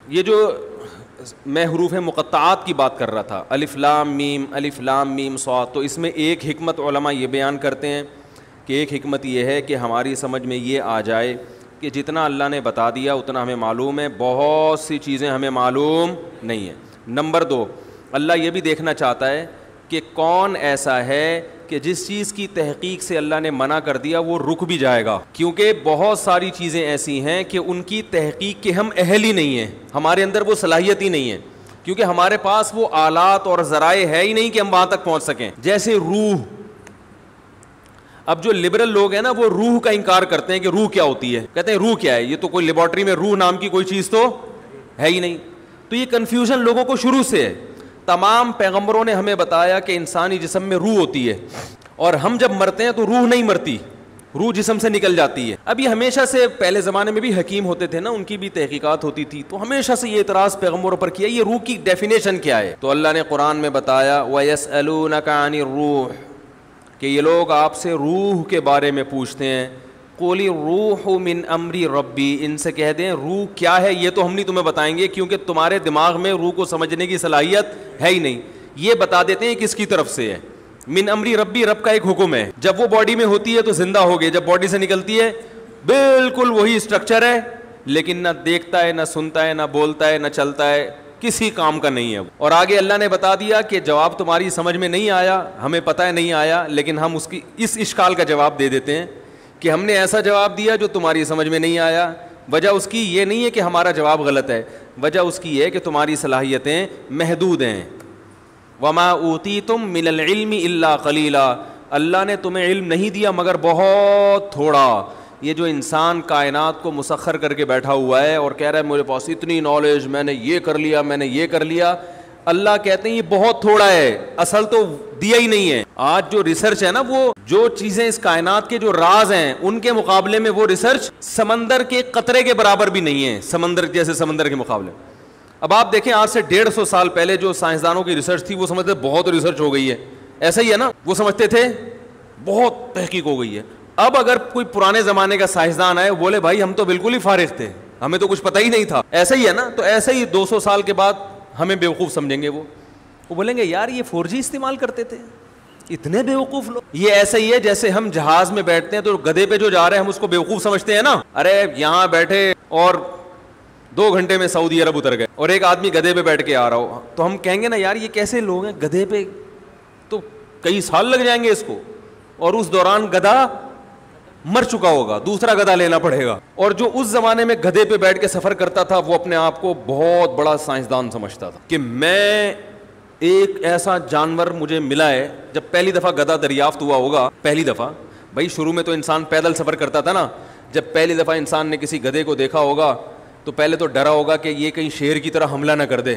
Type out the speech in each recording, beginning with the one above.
یہ جو میں حروف مقطعات کی بات کر رہا تھا، الف لام میم صاد، تو اس میں ایک حکمت علماء یہ بیان کرتے ہیں کہ ایک حکمت یہ ہے کہ ہماری سمجھ میں یہ آ جائے کہ جتنا اللہ نے بتا دیا اتنا ہمیں معلوم ہے، بہت سی چیزیں ہمیں معلوم نہیں ہیں۔ نمبر 2، اللہ یہ بھی دیکھنا چاہتا ہے کہ کون ایسا ہے کہ جس چیز کی تحقیق سے اللہ نے منع کر دیا وہ رک بھی جائے گا، کیونکہ بہت ساری چیزیں ایسی ہیں کہ ان کی تحقیق کے ہم اہل ہی نہیں ہیں، ہمارے اندر وہ صلاحیت ہی نہیں ہے، کیونکہ ہمارے پاس وہ آلات اور ذرائع ہے ہی نہیں کہ ہم وہاں تک پہنچ سکیں۔ جیسے روح، اب جو لبرل لوگ ہیں نا وہ روح کا انکار کرتے ہیں کہ روح کیا ہوتی ہے، کہتے ہیں روح کیا ہے، یہ تو کوئی لیبارٹری میں روح نام کی کوئی چیز تو ہے ہی نہیں۔ تو یہ کنفیوژن لوگوں کو شروع سے ہے۔ تمام پیغمبروں نے ہمیں بتایا کہ انسانی جسم میں روح ہوتی ہے، اور ہم جب مرتے ہیں تو روح نہیں مرتی، روح جسم سے نکل جاتی ہے۔ اب یہ ہمیشہ سے، پہلے زمانے میں بھی حکیم ہوتے تھے نا، ان کی بھی تحقیقات ہوتی تھی، تو ہمیشہ سے یہ اعتراض پیغمبروں پر کیا، یہ روح کی ڈیفینیشن کیا ہے؟ تو اللہ نے قرآن میں بتایا وَيَسْأَلُونَكَ عَنِ الرُّوحِ، کہ یہ لوگ آپ سے روح کے بارے میں پوچھتے ہیں، قُلِ الرُّوحُ مِنْ أَمْرِ رَبِّي، ان سے کہہ دیں روح کیا ہے یہ تو ہم نہیں تمہیں بتائیں گے، کیونکہ تمہارے دماغ میں روح کو سمجھنے کی صلاحیت ہے ہی نہیں۔ یہ بتا دیتے ہیں کس کی طرف سے ہے، من امری ربی، رب کا ایک حکم ہے، جب وہ باڈی میں ہوتی ہے تو زندہ ہو گئی، جب باڈی سے نکلتی ہے بالکل وہی اسٹرکچر ہے، لیکن نہ دیکھتا ہے، نہ سنتا ہے، نہ بولتا ہے، نہ چلتا ہے، کسی کام کا نہیں ہے۔ اور آگے اللہ نے بتا دیا کہ جواب تمہاری سمجھ میں نہیں آیا، ہمیں پتہ ہے نہیں آیا، لیکن ہم اس اشکال کا جواب دے دیتے ہیں کہ ہم نے ایسا جواب دیا جو تمہاری سمجھ میں نہیں آیا۔ وجہ اس کی یہ نہیں ہے کہ ہمارا جواب غلط ہے، وجہ اس کی یہ ہے کہ تمہاری صلاحیتیں محدود ہیں۔ وما اوتیتم من العلم الا قلیلا، اللہ نے تمہیں علم نہیں دیا مگر بہت تھوڑا۔ یہ جو انسان کائنات کو مسخر کر کے بیٹھا ہوا ہے اور کہہ رہا ہے میرے پاس اتنی نالج، میں نے یہ کر لیا، میں نے یہ کر لیا، اللہ کہتے ہیں یہ بہت تھوڑا ہے، اصل تو دیا ہی نہیں ہے۔ آج جو ریسرچ ہے نا، وہ جو چیزیں اس کائنات کے جو راز ہیں ان کے مقابلے میں وہ ریسرچ سمندر کے قطرے کے برابر بھی نہیں ہے، سمندر جیسے سمندر کے مقابلے۔ اب آپ دیکھیں آج سے 150 سال پہلے جو سائنسدانوں کی ریسرچ تھی وہ سمجھتے بہت ریسرچ ہو گئی ہے، ایسا ہی ہے نا، وہ سمجھتے تھے بہت تحقیق ہو گئی ہے۔ اب اگر کوئی پرانے زمانے کا سائنسدان آئے بولے بھائی ہم تو بالکل ہی فارغ تھے، ہمیں تو کچھ پتہ ہی نہیں تھا، ایسا ہی ہے نا، تو ایسا ہی 200 سال کے بعد ہمیں بیوقوف سمجھیں گے، وہ بولیں گے یار یہ 4G استعمال کرتے تھے، اتنے بیوقوف لوگ۔ یہ ایسا ہی ہے جیسے ہم جہاز میں بیٹھتے ہیں تو گدھے پہ جو جا رہے ہیں ہم اس کو بیوقوف سمجھتے ہیں نا، ارے یہاں بیٹھے اور 2 گھنٹے میں سعودی عرب اتر گئے، اور ایک آدمی گدھے پہ بیٹھ کے آ رہا ہو تو ہم کہیں گے نا یار یہ کیسے لوگ ہیں، گدھے پہ تو کئی سال لگ جائیں گے اس کو، اور اس دوران گدھا مر چکا ہوگا، دوسرا گدھا لینا پڑے گا۔ اور جو اس زمانے میں گدھے پہ بیٹھ کے سفر کرتا تھا وہ اپنے آپ کو بہت بڑا سائنسدان سمجھتا تھا کہ میں ایک ایسا جانور مجھے ملا ہے۔ جب پہلی دفعہ گدھا دریافت ہوا ہوگا، پہلی دفعہ، بھائی شروع میں تو انسان پیدل سفر کرتا تھا نا، جب پہلی دفعہ انسان نے کسی گدھے کو دیکھا ہوگا تو پہلے تو ڈرا ہوگا کہ یہ کہیں شیر کی طرح حملہ نہ کر دے،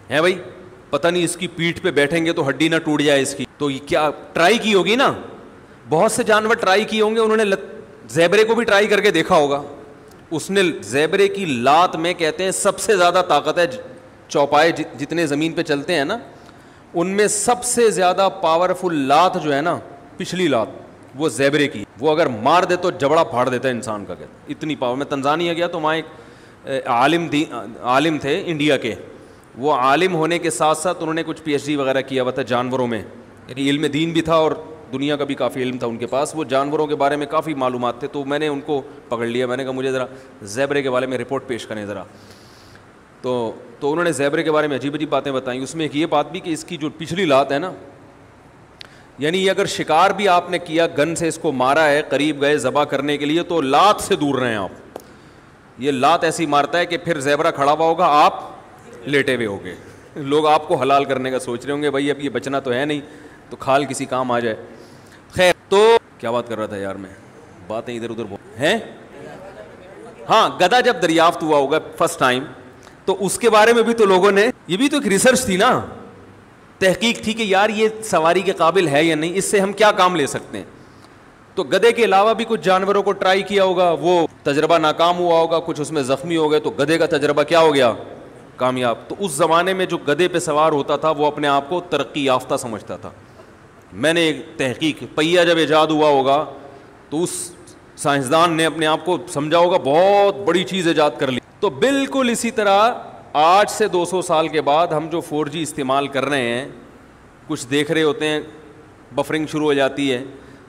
ہے بھائی، پتہ نہیں اس کی پیٹھ پہ بیٹھیں گے تو ہڈی نہ ٹوٹ جائے اس کی، تو یہ کیا ٹرائی کی ہوگی نا، بہت سے جانور ٹرائی کیے ہوں گے، انہوں نے زیبرے کو بھی ٹرائی کر کے دیکھا ہوگا، اس نے زیبرے کی لات میں کہتے ہیں سب سے زیادہ طاقت ہے، چوپائے جتنے زمین پہ چلتے ہیں نا ان میں سب سے زیادہ پاورفل لات جو ہے نا، پچھلی لات وہ زیبرے کی، وہ اگر مار دے تو جبڑا پھاڑ دیتا ہے انسان کا، کہتے اتنی پاور۔ میں تنزانیہ گیا تو وہاں ایک عالم تھے انڈیا کے، وہ عالم ہونے کے ساتھ ساتھ انہوں نے کچھ PhD وغیرہ کیا ہوا تھا جانوروں میں، یعنی علم دین بھی تھا اور دنیا کا بھی کافی علم تھا ان کے پاس، وہ جانوروں کے بارے میں کافی معلومات تھے، تو میں نے ان کو پکڑ لیا، میں نے کہا مجھے ذرا زیبرے کے بارے میں رپورٹ پیش کریں ذرا، تو انہوں نے زیبرے کے بارے میں عجیب عجیب باتیں بتائیں، اس میں ایک یہ بات بھی کہ اس کی جو پچھلی لات ہے نا، یعنی یہ اگر شکار بھی آپ نے کیا، گن سے اس کو مارا ہے، قریب گئے ذبح کرنے کے لیے تو لات سے دور رہیں آپ، یہ لات ایسی مارتا ہے کہ پھر زیبرا کھڑا ہوا ہوگا، آپ لیٹے ہوئے ہوگے، لوگ آپ کو حلال کرنے کا سوچ رہے ہوں گے، بھائی اب یہ بچنا تو ہے نہیں تو کھال کسی کام آ جائے۔ خیر، تو کیا بات کر رہا تھا یار میں، باتیں ادھر ادھر ہیں۔ ہاں، گدھا جب دریافت ہوا ہوگا فرسٹ ٹائم تو اس کے بارے میں بھی تو لوگوں نے، یہ بھی تو ایک ریسرچ تھی نا، تحقیق تھی کہ یار یہ سواری کے قابل ہے یا نہیں، اس سے ہم کیا کام لے سکتے ہیں۔ تو گدھے کے علاوہ بھی کچھ جانوروں کو ٹرائی کیا ہوگا، وہ تجربہ ناکام ہوا ہوگا، کچھ اس میں زخمی ہو گئے، تو گدھے کا تجربہ کیا ہو گیا، کامیاب۔ تو اس زمانے میں جو گدھے پہ سوار ہوتا تھا وہ اپنے آپ کو ترقی یافتہ سمجھتا تھا۔ میں نے ایک تحقیق، پہیہ جب ایجاد ہوا ہوگا تو اس سائنسدان نے اپنے آپ کو سمجھا ہوگا بہت بڑی چیز ایجاد کر لی، تو تو بالکل اسی طرح آج سے 200 سال کے بعد ہم جو 4G استعمال کر رہے ہیں, کچھ دیکھ رہے ہوتے ہیں, بفرنگ شروع ہو جاتی ہے,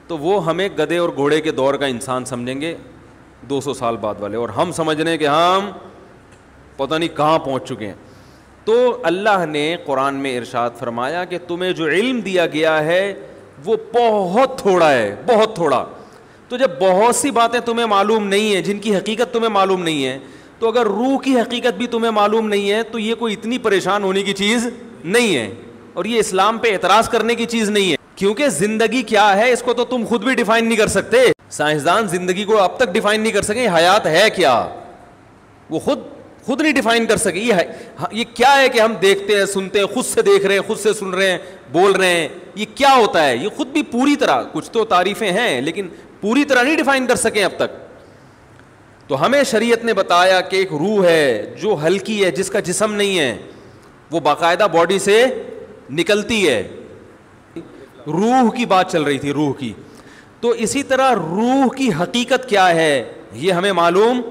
تو وہ ہمیں گدھے اور گھوڑے کے دور کا انسان سمجھیں گے 200 سال بعد والے, اور ہم سمجھ رہے ہیں کہ ہم پتہ نہیں کہاں پہنچ چکے ہیں. تو اللہ نے قرآن میں ارشاد فرمایا کہ تمہیں جو علم دیا گیا ہے وہ بہت تھوڑا ہے, بہت تھوڑا. تو جب بہت سی باتیں تمہیں معلوم نہیں ہیں, جن کی حقیقت تمہیں معلوم نہیں ہے, تو اگر روح کی حقیقت بھی تمہیں معلوم نہیں ہے تو یہ کوئی اتنی پریشان ہونے کی چیز نہیں ہے, اور یہ اسلام پہ اعتراض کرنے کی چیز نہیں ہے. کیونکہ زندگی کیا ہے اس کو تو تم خود بھی ڈیفائن نہیں کر سکتے. سائنسدان زندگی کو اب تک ڈیفائن نہیں کر سکے, حیات ہے کیا وہ خود نہیں ڈیفائن کر سکے. یہ کیا ہے کہ ہم دیکھتے ہیں, سنتے ہیں, خود سے دیکھ رہے ہیں, خود سے سن رہے ہیں, بول رہے ہیں, یہ کیا ہوتا ہے, یہ خود بھی پوری طرح, کچھ تو تعریفیں ہیں لیکن پوری طرح نہیں ڈیفائن کر سکے اب تک. تو ہمیں شریعت نے بتایا کہ ایک روح ہے جو ہلکی ہے, جس کا جسم نہیں ہے, وہ باقاعدہ باڈی سے نکلتی ہے. روح کی بات چل رہی تھی, روح کی. تو اسی طرح روح کی حقیقت کیا ہے یہ ہمیں معلوم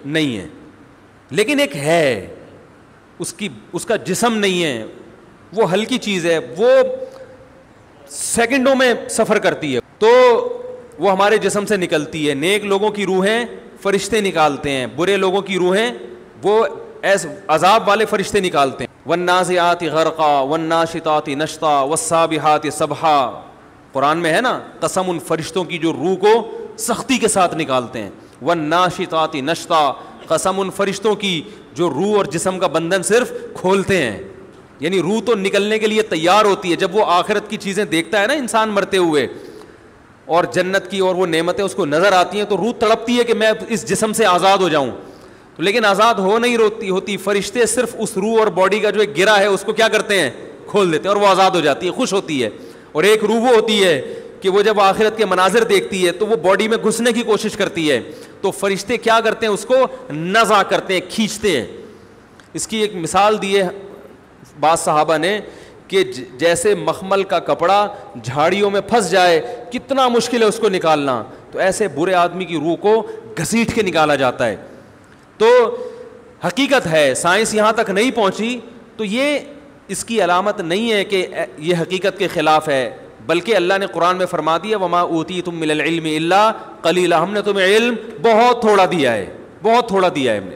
نہیں ہے, لیکن ایک ہے, اس کا جسم نہیں ہے, وہ ہلکی چیز ہے, وہ سیکنڈوں میں سفر کرتی ہے, تو وہ ہمارے جسم سے نکلتی ہے. نیک لوگوں کی روحیں فرشتے نکالتے ہیں, برے لوگوں کی روحیں وہ عذاب والے فرشتے نکالتے ہیں. والنازعات غرقا والناشطات نشطا والسابحات سبحا, قرآن میں ہے نا, قسم ان فرشتوں کی جو روح کو سختی کے ساتھ نکالتے ہیں. والناشطات نشطا, قسم ان فرشتوں کی جو روح اور جسم کا بندھن صرف کھولتے ہیں. یعنی روح تو نکلنے کے لیے تیار ہوتی ہے, جب وہ آخرت کی چیزیں دیکھتا ہے نا انسان مرتے ہوئے, اور جنت کی اور وہ نعمتیں اس کو نظر آتی ہیں, تو روح تڑپتی ہے کہ میں اس جسم سے آزاد ہو جاؤں, لیکن آزاد ہو نہیں ہوتی. فرشتے صرف اس روح اور باڈی کا جو ایک گرہ ہے اس کو کیا کرتے ہیں, کھول دیتے ہیں, اور وہ آزاد ہو جاتی ہے, خوش ہوتی ہے. اور ایک روح وہ ہوتی ہے کہ وہ جب آخرت کے مناظر دیکھتی ہے تو وہ باڈی میں گھسنے کی کوشش کرتی ہے, تو فرشتے کیا کرتے ہیں, اس کو نزع کرتے ہیں, کھینچتے ہیں. اس کی ایک مثال دی ہے بعض صحابہ نے کہ جیسے مخمل کا کپڑا جھاڑیوں میں پھنس جائے کتنا مشکل ہے اس کو نکالنا, تو ایسے برے آدمی کی روح کو گھسیٹ کے نکالا جاتا ہے. تو حقیقت ہے, سائنس یہاں تک نہیں پہنچی, تو یہ اس کی علامت نہیں ہے کہ یہ حقیقت کے خلاف ہے, بلکہ اللہ نے قرآن میں فرما دیا وما اوتیتم من العلم الا قلیلا, ہم نے تمہیں علم بہت تھوڑا دیا ہے, بہت تھوڑا دیا ہے ہم نے.